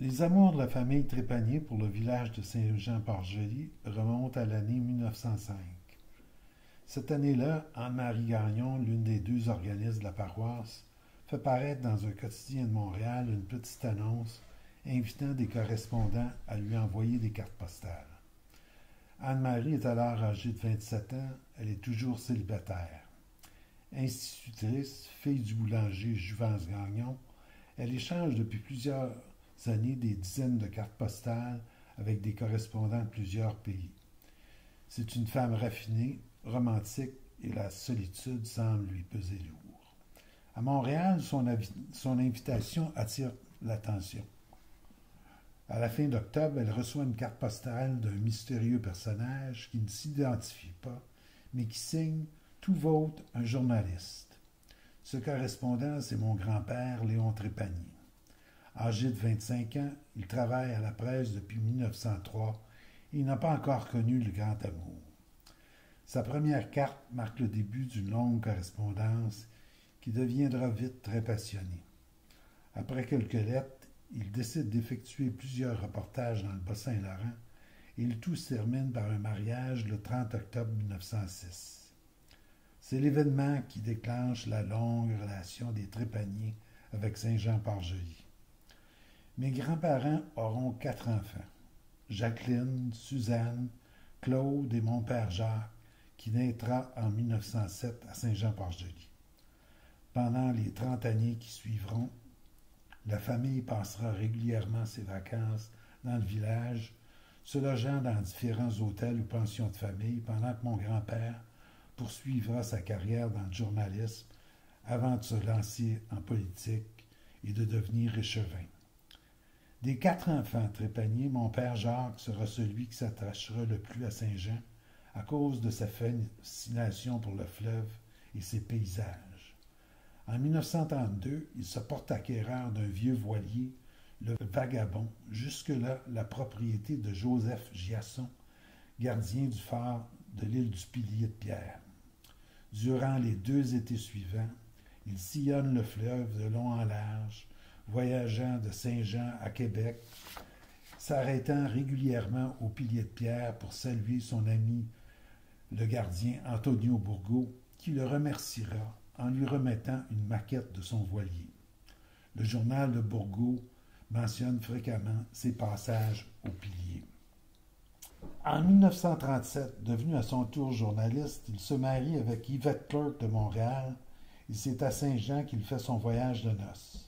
Les amours de la famille Trépanier pour le village de Saint-Jean-Port-Joli remontent à l'année 1905. Cette année-là, Anne-Marie Gagnon, l'une des deux organistes de la paroisse, fait paraître dans un quotidien de Montréal une petite annonce invitant des correspondants à lui envoyer des cartes postales. Anne-Marie est alors âgée de 27 ans, elle est toujours célibataire. Institutrice, fille du boulanger Juvence Gagnon, elle échange depuis plusieurs années des dizaines de cartes postales avec des correspondants de plusieurs pays. C'est une femme raffinée, romantique, et la solitude semble lui peser lourd. À Montréal, son invitation attire l'attention. À la fin d'octobre, elle reçoit une carte postale d'un mystérieux personnage qui ne s'identifie pas, mais qui signe tout vôtre un journaliste. Ce correspondant, c'est mon grand-père, Léon Trépanier. Âgé de 25 ans, il travaille à la presse depuis 1903 et il n'a pas encore connu le grand amour. Sa première carte marque le début d'une longue correspondance qui deviendra vite très passionnée. Après quelques lettres, il décide d'effectuer plusieurs reportages dans le Bas-Saint-Laurent et le tout se termine par un mariage le 30 octobre 1906. C'est l'événement qui déclenche la longue relation des Trépaniers avec Saint-Jean-Port-Joli. Mes grands-parents auront 4 enfants. Jacqueline, Suzanne, Claude et mon père Jacques, qui naîtra en 1907 à Saint-Jean-Port-Joli. Pendant les 30 années qui suivront, la famille passera régulièrement ses vacances dans le village, se logeant dans différents hôtels ou pensions de famille, pendant que mon grand-père poursuivra sa carrière dans le journalisme avant de se lancer en politique et de devenir échevin. Des 4 enfants Trépanier, mon père Jacques sera celui qui s'attachera le plus à Saint-Jean à cause de sa fascination pour le fleuve et ses paysages. En 1932, il se porte acquéreur d'un vieux voilier, le Vagabond, jusque-là la propriété de Joseph Giasson, gardien du phare de l'île du Pilier de Pierre. Durant les 2 étés suivants, il sillonne le fleuve de long en large, voyageant de Saint-Jean à Québec, s'arrêtant régulièrement au Pilier de Pierre pour saluer son ami le gardien Antonio Bourgault, qui le remerciera en lui remettant une maquette de son voilier. Le journal de Bourgault mentionne fréquemment ses passages au Pilier. En 1937, devenu à son tour journaliste, il se marie avec Yvette Clerc de Montréal et c'est à Saint-Jean qu'il fait son voyage de noces.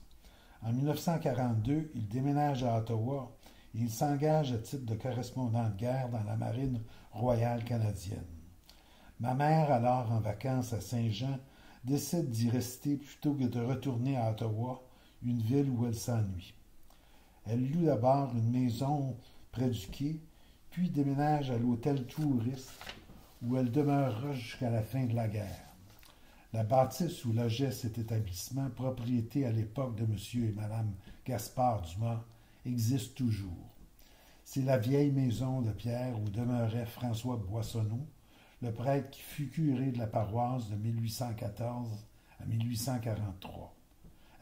En 1942, il déménage à Ottawa et il s'engage à titre de correspondant de guerre dans la marine royale canadienne. Ma mère, alors en vacances à Saint-Jean, décide d'y rester plutôt que de retourner à Ottawa, une ville où elle s'ennuie. Elle loue d'abord une maison près du quai, puis déménage à l'hôtel Touriste, où elle demeurera jusqu'à la fin de la guerre. La bâtisse où logeait cet établissement, propriété à l'époque de M. et Mme Gaspard Dumas, existe toujours. C'est la vieille maison de pierre où demeurait François Boissonneau, le prêtre qui fut curé de la paroisse de 1814 à 1843.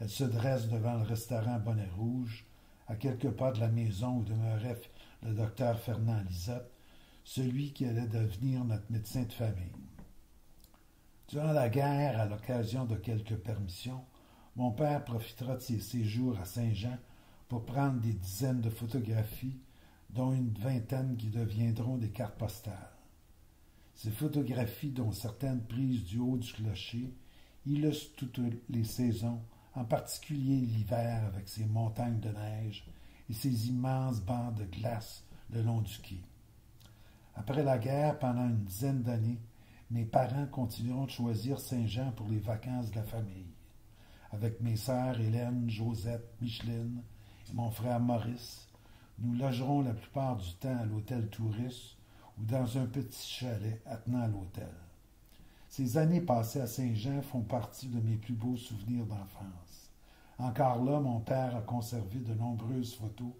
Elle se dresse devant le restaurant Bonnet Rouge, à quelques pas de la maison où demeurait le docteur Fernand Lisotte, celui qui allait devenir notre médecin de famille. Durant la guerre, à l'occasion de quelques permissions, mon père profitera de ses séjours à Saint-Jean pour prendre des dizaines de photographies, dont une vingtaine qui deviendront des cartes postales. Ces photographies, dont certaines prises du haut du clocher, illustrent toutes les saisons, en particulier l'hiver avec ses montagnes de neige et ses immenses bancs de glace le long du quai. Après la guerre, pendant une dizaine d'années, mes parents continueront de choisir Saint-Jean pour les vacances de la famille. Avec mes sœurs Hélène, Josette, Micheline et mon frère Maurice, nous logerons la plupart du temps à l'hôtel Touriste ou dans un petit chalet attenant à l'hôtel. Ces années passées à Saint-Jean font partie de mes plus beaux souvenirs d'enfance. Encore là, mon père a conservé de nombreuses photos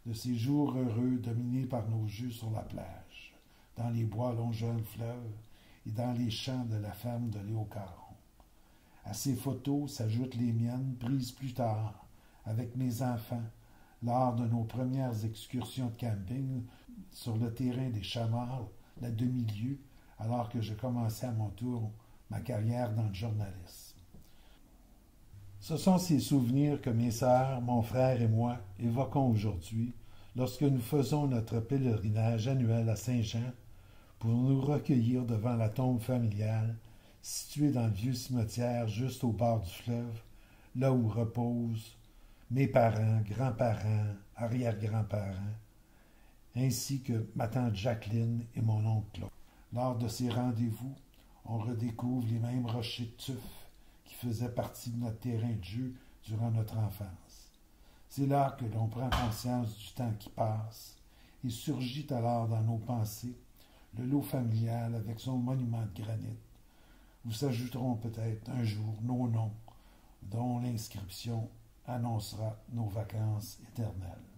de ces jours heureux dominés par nos jeux sur la plage, dans les bois longeant le fleuve et dans les champs de la ferme de Léo Caron. À ces photos s'ajoutent les miennes, prises plus tard, avec mes enfants, lors de nos premières excursions de camping sur le terrain des Chamarres, la demi-lieue, alors que je commençais à mon tour ma carrière dans le journalisme. Ce sont ces souvenirs que mes sœurs, mon frère et moi évoquons aujourd'hui lorsque nous faisons notre pèlerinage annuel à Saint-Jean pour nous recueillir devant la tombe familiale située dans le vieux cimetière juste au bord du fleuve, là où reposent mes parents, grands-parents, arrière-grands-parents, ainsi que ma tante Jacqueline et mon oncle Claude. Lors de ces rendez-vous, on redécouvre les mêmes rochers de tuf qui faisaient partie de notre terrain de jeu durant notre enfance. C'est là que l'on prend conscience du temps qui passe et surgit alors dans nos pensées le lot familial avec son monument de granit, où s'ajouteront peut-être un jour nos noms, dont l'inscription annoncera nos vacances éternelles.